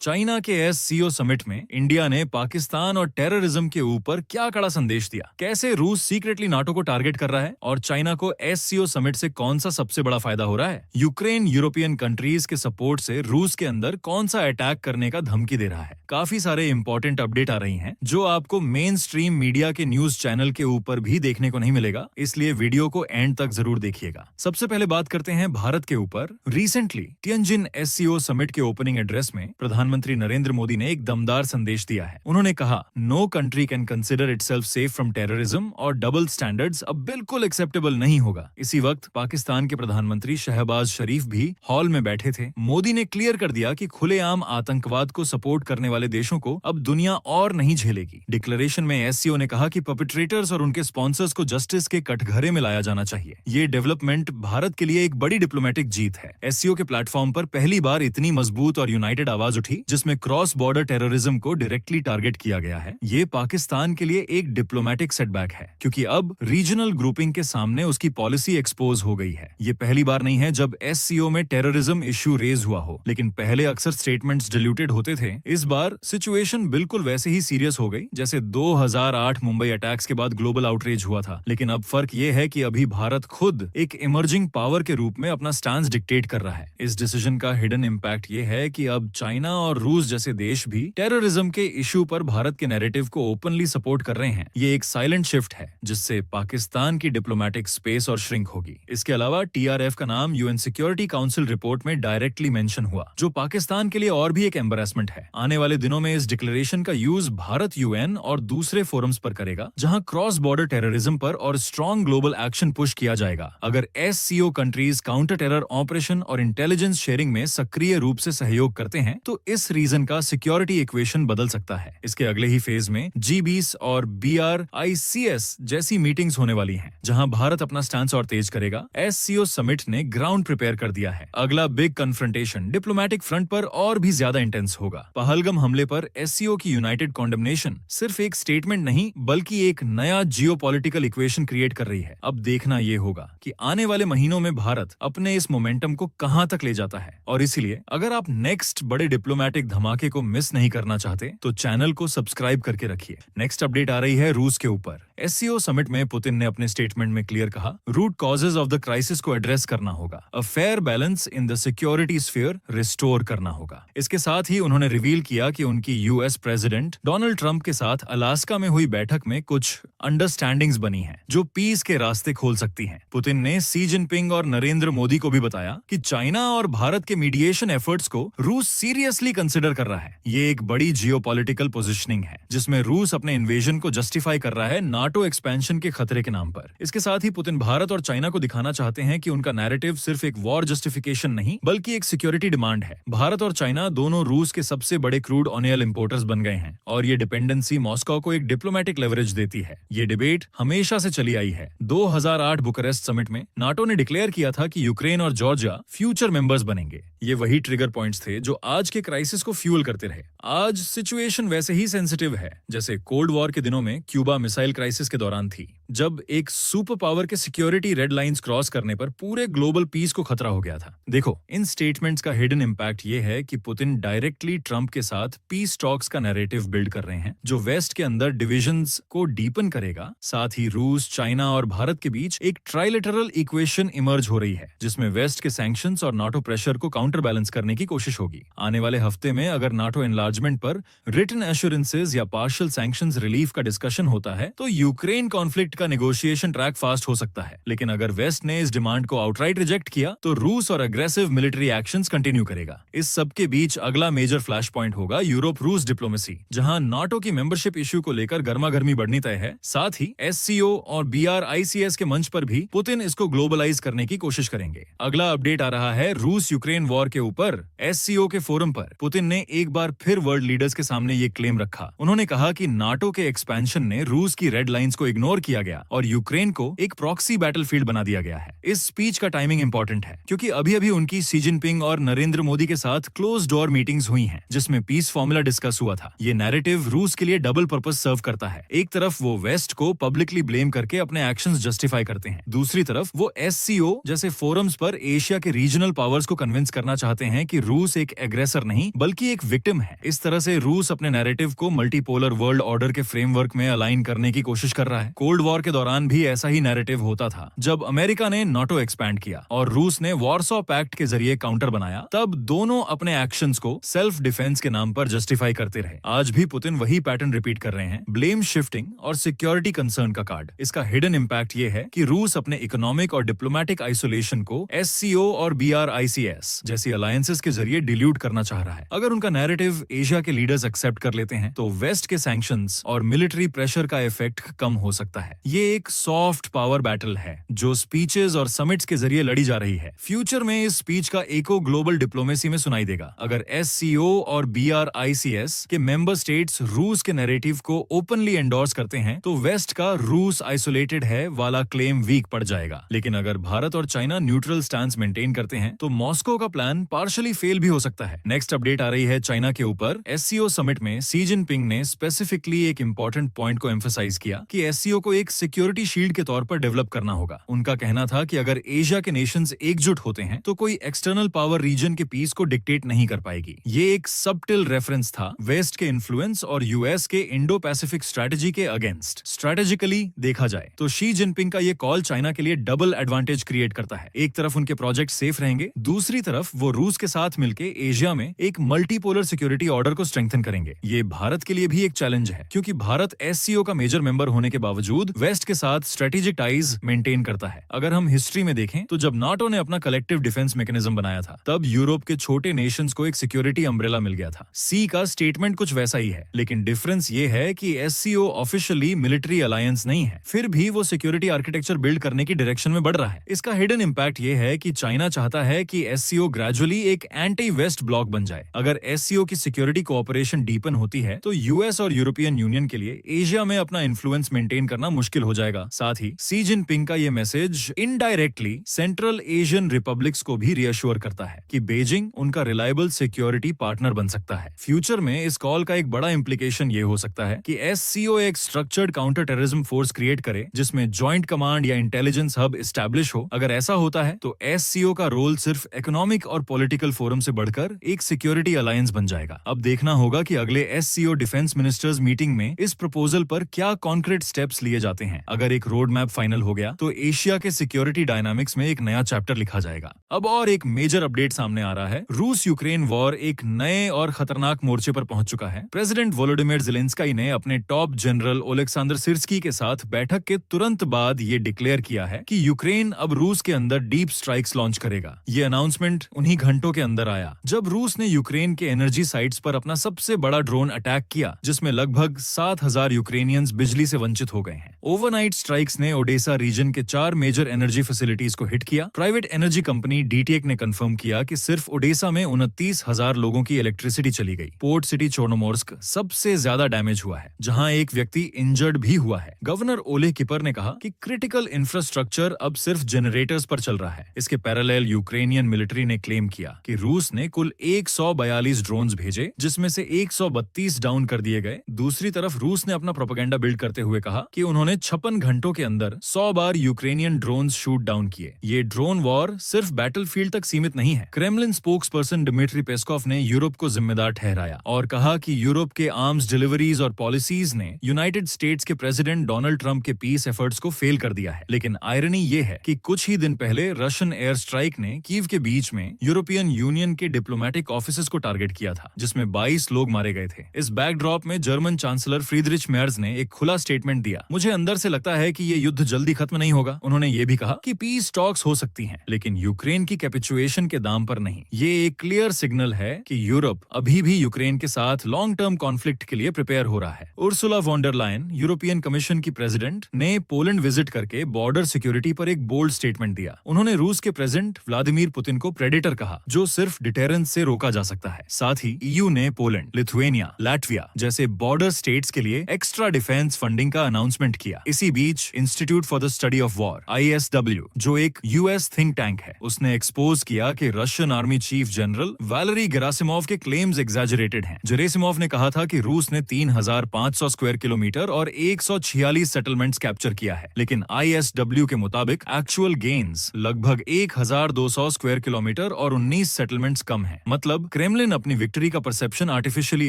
China के SCO summit में India ने पाकिस्तान और टेररिज्म के ऊपर क्या कड़ा संदेश दिया, कैसे रूस सीक्रेटली नाटो को टारगेट कर रहा है और चाइना को एससीओ समिट से कौन सा सबसे बड़ा फायदा हो रहा है, यूक्रेन यूरोपियन कंट्रीज के सपोर्ट से रूस के अंदर कौन सा अटैक करने का धमकी दे रहा है। काफी सारे इंपॉर्टेंट अपडेट आ रही हैं जो आपको मेन स्ट्रीम मीडिया के न्यूज चैनल के ऊपर भी देखने को नहीं मिलेगा, इसलिए वीडियो को एंड तक जरूर देखिएगा। सबसे पहले बात करते हैं भारत के ऊपर। रिसेंटली टिएनजिन एससीओ समिट के ओपनिंग एड्रेस में प्रधानमंत्री नरेंद्र मोदी ने एक दमदार संदेश दिया है। उन्होंने कहा, no country can consider itself safe from terrorism और डबल स्टैंडर्ड्स अब बिल्कुल एक्सेप्टेबल नहीं होगा। इसी वक्त पाकिस्तान के प्रधानमंत्री शहबाज शरीफ भी हॉल में बैठे थे। मोदी ने क्लियर कर दिया कि खुलेआम आतंकवाद को सपोर्ट करने वाले देशों को अब दुनिया और नहीं झेलेगी। डिक्लेरेशन में एससीओ ने कहा कि परपेट्रेटर्स और उनके स्पॉन्सर्स को जस्टिस के कटघरे में लाया जाना चाहिए। ये डेवलपमेंट भारत के लिए एक बड़ी डिप्लोमेटिक जीत है। एससीओ के प्लेटफॉर्म पर पहली बार इतनी मजबूत और यूनाइटेड आवाज उठी जिसमें क्रॉस बॉर्डर टेररिज्म को डायरेक्टली टारगेट किया गया है। ये पाकिस्तान के लिए एक डिप्लोमेटिक सेटबैक है क्योंकि अब रीजनल ग्रुपिंग के सामने उसकी पॉलिसी एक्सपोज हो गई है। ये पहली बार नहीं है जब एससीओ में टेररिज्म इश्यू रेज हुआ हो, लेकिन पहले अक्सर स्टेटमेंट्स डिल्यूटेड होते थे। इस बार सिचुएशन बिल्कुल वैसे ही सीरियस हो गई जैसे 2008 मुंबई अटैक्स के बाद ग्लोबल आउटरीच हुआ था। लेकिन अब फर्क ये है कि अभी भारत खुद एक इमर्जिंग पावर के रूप में अपना स्टांस डिक्टेट कर रहा है। इस डिसीजन का हिडन इम्पैक्ट ये है कि अब चाइना और रूस जैसे देश भी टेररिज्म के इश्यू पर भारत के नैरेटिव को ओपनली सपोर्ट कर रहे हैं। ये एक साइलेंट शिफ्ट है जिससे पाकिस्तान की डिप्लोमेटिक स्पेस और श्रिंक होगी। इसके अलावा टीआरएफ का नाम यूएन सिक्योरिटी काउंसिल रिपोर्ट में डायरेक्टली मेंशन हुआ, जो पाकिस्तान के लिए और भी एक एम्बैरेसमेंट है। आने वाले दिनों में इस डिक्लेरेशन का यूज भारत यूएन और दूसरे फोरम्स पर करेगा जहां क्रॉस बॉर्डर टेररिज्म पर और स्ट्रॉन्ग ग्लोबल एक्शन पुश किया जाएगा। अगर SCO countries counter terror operation और इंटेलिजेंस शेयरिंग में सक्रिय रूप से सहयोग करते हैं तो इस रीजन का सिक्योरिटी इक्वेशन बदल सकता है। इसके अगले ही फेज में G20 और BRICS जैसी मीटिंग्स होने वाली हैं, जहां भारत अपना स्टैंस और तेज करेगा। एससीओ समिट ने ग्राउंड प्रिपेयर कर दिया है। अगला बिग कन्फ्रंटेशन डिप्लोमेटिक फ्रंट पर और भी ज्यादा इंटेंस होगा। पहलगाम हमले पर एससीओ की यूनाइटेड कॉन्डेमनेशन सिर्फ एक स्टेटमेंट नहीं बल्कि एक नया जियोपॉलिटिकल इक्वेशन क्रिएट कर रही है। अब देखना ये होगा कि आने वाले महीनों में भारत अपने इस मोमेंटम को कहां तक ले जाता है। और इसीलिए अगर आप नेक्स्ट बड़े डिप्लोमेटिक धमाके को मिस नहीं करना चाहते तो चैनल को सब्सक्राइब करके रखिए। नेक्स्ट अपडेट आ रही है रूस के ऊपर। एससीओ समिट में पुतिन ने अपने स्टेटमेंट में क्लियर कहा, root causes of the crisis को एड्रेस करना होगा, a fair balance in the security sphere restore करना होगा। इसके साथ ही उन्होंने रिवील किया कि उनकी यूएस प्रेसिडेंट डोनाल्ड ट्रंप के साथ अलास्का में हुई बैठक में कुछ अंडरस्टैंडिंग्स बनी हैं जो पीस के रास्ते खोल सकती हैं। पुतिन ने सी जिनपिंग और नरेंद्र मोदी को भी बताया कि चाइना और भारत के मीडिएशन एफर्ट्स को रूस सीरियसली कंसिडर कर रहा है। ये एक बड़ी जियोपॉलिटिकल पोजीशनिंग है जिसमें रूस अपने इन्वेजन को जस्टिफाई कर रहा है नाटो एक्सपेंशन के खतरे के नाम पर। इसके साथ ही पुतिन भारत और चाइना को दिखाना चाहते हैं कि उनका नैरेटिव सिर्फ एक वॉर जस्टिफिकेशन नहीं बल्कि एक सिक्योरिटी डिमांड है। भारत और चाइना दोनों रूस के सबसे बड़े क्रूड ऑयल इंपोर्टर्स बन गए हैं और ये डिपेंडेंसी मॉस्को को एक डिप्लोमेटिक लेवरेज देती है। ये डिबेट हमेशा से चली आई है। 2008 बुकारेस्ट समिट में नाटो ने डिक्लेयर किया था कि यूक्रेन और जॉर्जिया फ्यूचर मेंबर्स बनेंगे। ये वही ट्रिगर पॉइंट्स थे जो आज के क्राइसिस को फ्यूल करते रहे। आज सिचुएशन वैसे ही सेंसिटिव है जैसे कोल्ड वॉर के दिनों में क्यूबा मिसाइल क्राइसिस के दौरान थी, जब एक सुपर पावर के सिक्योरिटी रेड लाइंस क्रॉस करने पर पूरे ग्लोबल पीस को खतरा हो गया था। देखो, इन स्टेटमेंट्स का हिडन इम्पैक्ट ये है कि पुतिन डायरेक्टली ट्रंप के साथ पीस टॉक्स का नैरेटिव बिल्ड कर रहे हैं जो वेस्ट के अंदर डिविजन्स को डीपन करेगा। साथ ही रूस, चाइना और भारत के बीच एक ट्राइलेटरल इक्वेशन इमर्ज हो रही है जिसमें वेस्ट के सैंक्शंस और नाटो प्रेशर को काउंटर बैलेंस करने की कोशिश होगी। आने वाले हफ्ते में अगर नाटो एनलार्जमेंट पर रिटन एश्योरेंसेस या पार्शियल सैंक्शंस रिलीफ का डिस्कशन होता है तो यूक्रेन कॉन्फ्लिक्ट का नेगोशिएशन ट्रैक फास्ट हो सकता है। लेकिन अगर वेस्ट ने इस डिमांड को आउटराइट रिजेक्ट किया तो रूस और अग्रेसिव मिलिट्री एक्शंस कंटिन्यू करेगा। इस सब के बीच अगला मेजर फ्लैश पॉइंट होगा यूरोप रूस डिप्लोमेसी, जहां नाटो की मेंबरशिप इश्यू को लेकर गर्मागर्मी बढ़नी तय है। साथ ही एससीओ और BRICS के मंच पर भी पुतिन इसको ग्लोबलाइज करने की कोशिश करेंगे। अगला अपडेट आ रहा है रूस यूक्रेन वॉर के ऊपर। एससीओ के फोरम पर पुतिन ने एक बार फिर वर्ल्ड लीडर्स के सामने ये क्लेम रखा। उन्होंने कहा कि नाटो के एक्सपेंशन ने रूस की रेड लाइंस को इग्नोर किया गया और यूक्रेन को एक प्रॉक्सी बैटलफील्ड बना दिया गया है। इस स्पीच का टाइमिंग इंपॉर्टेंट है क्योंकि अभी अभी उनकी सी जिनपिंग और नरेंद्र मोदी के साथ क्लोज डोर मीटिंग्स हुई हैं जिसमें पीस पीस फॉर्मूला डिस्कस हुआ था। ये नैरेटिव रूस के लिए डबल पर्पस सर्व करता है। एक तरफ वो वेस्ट को पब्लिकली ब्लेम करके अपने एक्शंस जस्टिफाई करते हैं, दूसरी तरफ वो SCO जैसे फोरम्स पर एशिया के रीजनल पावर्स को कन्विंस करना चाहते हैं कि रूस एक एग्रेसर नहीं बल्कि एक विक्टिम है। इस तरह से रूस अपने नैरेटिव को मल्टीपोलर वर्ल्ड ऑर्डर के फ्रेमवर्क में अलाइन करने की कोशिश कर रहा है। कोल्ड वॉर के दौरान भी ऐसा ही नैरेटिव होता था। जब अमेरिका ने नाटो एक्सपैंड किया और रूस ने वॉरसॉ पैक्ट के जरिए काउंटर बनाया, तब दोनों अपने एक्शंस को सेल्फ डिफेंस के नाम पर जस्टिफाई करते रहे। आज भी पुतिन वही पैटर्न रिपीट कर रहे हैं, ब्लेम शिफ्टिंग और सिक्योरिटी कंसर्न का कार्ड। इसका हिडन इंपैक्ट ये है कि रूस अपने इकोनॉमिक और डिप्लोमेटिक आइसोलेशन को SCO और BRICS जैसी अलायंसेस के जरिए डिल्यूट करना चाह रहा है। अगर उनका नैरेटिव एशिया के लीडर्स एक्सेप्ट कर लेते हैं तो वेस्ट के सैंक्शंस और मिलिट्री प्रेशर का इफेक्ट कम हो सकता है। ये एक सॉफ्ट पावर बैटल है जो स्पीचेस और समिट्स के जरिए लड़ी जा रही है। फ्यूचर में इस स्पीच का एको ग्लोबल डिप्लोमेसी में सुनाई देगा। अगर SCO और BRICS के मेंबर स्टेट्स रूस के नैरेटिव को ओपनली एंडोर्स करते हैं तो वेस्ट का रूस आइसोलेटेड है वाला क्लेम वीक पड़ जाएगा। लेकिन अगर भारत और चाइना न्यूट्रल स्टैंस मेंटेन करते हैं तो मॉस्को का प्लान पार्शियली फेल भी हो सकता है। नेक्स्ट अपडेट आ रही है चाइना के ऊपर। SCO समिट में शी जिनपिंग ने स्पेसिफिकली एक इंपॉर्टेंट पॉइंट को एम्फसाइज किया कि SCO को एक सिक्योरिटी शील्ड के तौर पर डेवलप करना होगा। उनका कहना था कि अगर एशिया के नेशंस एकजुट होते हैं तो कोई एक्सटर्नल पावर रीजन के पीस को डिक्टेट नहीं कर पाएगी। ये एक सबटिल रेफरेंस था वेस्ट के इन्फ्लुएंस और US के इंडो पैसिफिक स्ट्रेटजी के अगेंस्ट। स्ट्रेटेजिकली देखा जाए तो शी जिनपिंग का ये कॉल चाइना के लिए डबल एडवांटेज क्रिएट करता है। एक तरफ उनके प्रोजेक्ट सेफ रहेंगे, दूसरी तरफ वो रूस के साथ मिलकर एशिया में एक मल्टीपोलर सिक्योरिटी ऑर्डर को स्ट्रेंथन करेंगे। ये भारत के लिए भी एक चैलेंज है क्योंकि भारत SCO का मेजर मेंबर होने के बावजूद वेस्ट के साथ स्ट्रेटेजिक टाइज मेंटेन करता है। अगर हम हिस्ट्री में देखें तो जब नाटो ने अपना कलेक्टिव डिफेंस मैकेनिज्म बनाया था तब यूरोप के छोटे नेशंस को एक सिक्योरिटी अम्ब्रेला मिल गया था। सी का स्टेटमेंट कुछ वैसा ही है, लेकिन डिफरेंस ये है कि SCO ऑफिशियली मिलिट्री अलायंस नहीं है, फिर भी वो सिक्योरिटी आर्किटेक्चर बिल्ड करने की डायरेक्शन में बढ़ रहा है। इसका हिडन इंपैक्ट ये है कि चाइना चाहता है कि SCO ग्रेजुअली एक एंटी वेस्ट ब्लॉक बन जाए। अगर SCO की सिक्योरिटी कोऑपरेशन डीपन होती है तो US और यूरोपियन यूनियन के लिए एशिया में अपना इन्फ्लुएंस मेंटेन करना मुश्किल हो जाएगा। साथ ही शी जिनपिंग का ये message indirectly central Asian republics को भी रियश्योर करता है कि बीजिंग उनका रिलायबल सिक्योरिटी पार्टनर बन सकता है। फ्यूचर में इस कॉल का एक बड़ा इंप्लीकेशन ये हो सकता है कि SCO एक structured counter terrorism force create करे जिसमें जॉइंट कमांड या इंटेलिजेंस हब एस्टैब्लिश हो। अगर ऐसा होता है तो SCO का रोल सिर्फ इकोनॉमिक और पॉलिटिकल फोरम से बढ़कर एक सिक्योरिटी अलायंस बन जाएगा। अब देखना होगा कि अगले SCO डिफेंस मिनिस्टर्स मीटिंग में इस प्रपोजल पर क्या कॉन्क्रीट स्टेप्स लिए जाते हैं। अगर एक रोड मैप फाइनल हो गया तो एशिया के सिक्योरिटी डायनामिक्स में एक नया चैप्टर लिखा जाएगा। अब और एक मेजर अपडेट सामने आ रहा है। रूस यूक्रेन वॉर एक नए और खतरनाक मोर्चे पर पहुंच चुका है। प्रेसिडेंट वोलोडिमिर ज़ेलेंस्की ने अपने टॉप जनरल ओलेक्सांडर सिर्स्की के साथ बैठक के तुरंत बाद ये डिक्लेयर किया है कि यूक्रेन अब रूस के अंदर डीप स्ट्राइक्स लॉन्च करेगा। ये अनाउंसमेंट उन्हीं घंटों के अंदर आया जब रूस ने यूक्रेन के एनर्जी साइट्स पर अपना सबसे बड़ा ड्रोन अटैक किया जिसमें लगभग 7,000 यूक्रेनियंस बिजली से वंचित हो गए हैं। ओवरनाइट स्ट्राइक्स ने ओडेसा रीजन के 4 मेजर एनर्जी फैसिलिटीज को हिट किया। प्राइवेट एनर्जी कंपनी DTEK ने कंफर्म किया कि सिर्फ ओडेसा में 29,000 लोगों की इलेक्ट्रिसिटी चली गई। पोर्ट सिटी चोर्नोमोर्स्क सबसे ज्यादा डैमेज हुआ है जहां एक व्यक्ति इंजर्ड भी हुआ है। गवर्नर ओले किपर ने कहा कि क्रिटिकल इंफ्रास्ट्रक्चर अब सिर्फ जनरेटर्स पर चल रहा है। इसके पैरेलल यूक्रेनियन मिलिट्री ने क्लेम किया कि रूस ने कुल 142 ड्रोन्स भेजे जिसमें से 132 डाउन कर दिए गए। दूसरी तरफ रूस ने अपना प्रोपेगेंडा बिल्ड करते हुए कहा कि उन्होंने 56 घंटों के अंदर 100 बार यूक्रेनियन ड्रोन्स शूट डाउन किए। ये ड्रोन वॉर सिर्फ बैटलफील्ड तक सीमित नहीं है। क्रेमलिन स्पोक्सपर्सन डिमिट्री पेस्कोव ने यूरोप को जिम्मेदार ठहराया और कहा कि यूरोप के आर्म्स डिलीवरीज और पॉलिसीज ने यूनाइटेड स्टेट्स के प्रेसिडेंट डोनाल्ड ट्रंप के पीस एफर्ट्स को फेल कर दिया है। लेकिन आयरनी ये है कि कुछ ही दिन पहले रशियन एयर स्ट्राइक ने कीव के बीच में यूरोपियन यूनियन के डिप्लोमेटिक ऑफिसेस को टारगेट किया था जिसमें 22 लोग मारे गए थे। इस बैकड्रॉप में जर्मन चांसलर फ्रीडरिच मेयर्स ने एक खुला स्टेटमेंट दिया। मुझे अंदर से लगता है कि ये युद्ध जल्दी खत्म नहीं होगा। उन्होंने ये भी कहा कि पीस टॉक्स हो सकती हैं, लेकिन यूक्रेन की कैपिचुएशन के दाम पर नहीं। ये एक क्लियर सिग्नल है कि यूरोप अभी भी यूक्रेन के साथ लॉन्ग टर्म कॉन्फ्लिक्ट के लिए प्रिपेयर हो रहा है। Ursula von der Leyen, European Commission की प्रेसिडेंट, ने पोलैंड विजिट करके बॉर्डर सिक्योरिटी पर एक बोल्ड स्टेटमेंट दिया। उन्होंने रूस के प्रेसिडेंट व्लादिमीर पुतिन को प्रेडेटर कहा जो सिर्फ डिटेरेंस से रोका जा सकता है। साथ ही EU ने पोलैंड, लिथुएनिया, लाटविया जैसे बॉर्डर स्टेट्स के लिए एक्स्ट्रा डिफेंस फंडिंग का अनाउंसमेंट किया। इसी बीच institute for the study of war ISW जो एक US थिंक टैंक है, उसने एक्सपोज किया कि Russian army chief general Valery Gerasimov के क्लेम्स एग्जैजरेटेड हैं। जेरेसिमोव ने कहा था कि रूस ने 3,500 स्क्वायर किलोमीटर और 146 सेटलमेंट्स कैप्चर किया है, लेकिन ISW के मुताबिक एक्चुअल गेन्स लगभग 1,200 स्क्वायर किलोमीटर और 19 सेटलमेंट्स कम हैं। मतलब क्रेमलिन अपनी विक्ट्री का परसेप्शन आर्टिफिशियली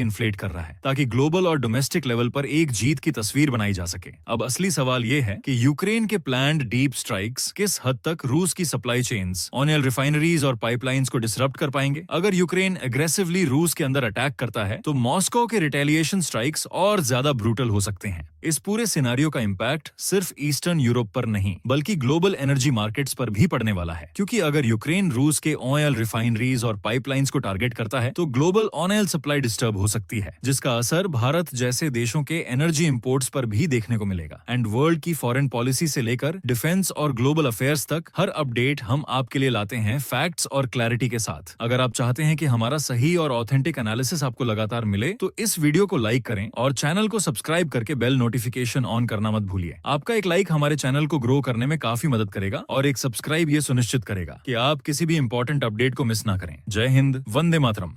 इन्फ्लेट कर रहा है ताकि ग्लोबल और डोमेस्टिक लेवल पर एक जीत की तस्वीर बनाई जा सके। अब असली सवाल ये है कि यूक्रेन के प्लान्ड डीप स्ट्राइक्स किस हद तक रूस की सप्लाई चेन्स, ऑयल रिफाइनरीज और पाइपलाइंस को डिसरप्ट कर पाएंगे। अगर यूक्रेन एग्रेसिवली रूस के अंदर अटैक करता है तो मॉस्को के रिटेलिएशन स्ट्राइक्स और ज्यादा ब्रूटल हो सकते हैं। इस पूरे सिनेरियो का इम्पैक्ट सिर्फ ईस्टर्न यूरोप पर नहीं बल्कि ग्लोबल एनर्जी मार्केट्स पर भी पड़ने वाला है, क्योंकि अगर यूक्रेन रूस के ऑयल रिफाइनरीज और पाइपलाइंस को टारगेट करता है तो ग्लोबल ऑयल सप्लाई डिस्टर्ब हो सकती है, जिसका असर भारत जैसे देशों के एनर्जी इंपोर्ट्स पर भी देखने को मिलेगा। एंड वर्ल्ड की फॉरेन पॉलिसी से लेकर डिफेंस और ग्लोबल अफेयर्स तक हर अपडेट हम आपके लिए लाते हैं फैक्ट्स और क्लैरिटी के साथ। अगर आप चाहते हैं कि हमारा सही और ऑथेंटिक एनालिसिस आपको लगातार मिले तो इस वीडियो को लाइक करें और चैनल को सब्सक्राइब करके बेल नोटिफिकेशन ऑन करना मत भूलिए। आपका एक लाइक हमारे चैनल को ग्रो करने में काफी मदद करेगा और एक सब्सक्राइब ये सुनिश्चित करेगा कि आप किसी भी इंपॉर्टेंट अपडेट को मिस ना करें। जय हिंद, वंदे मातरम।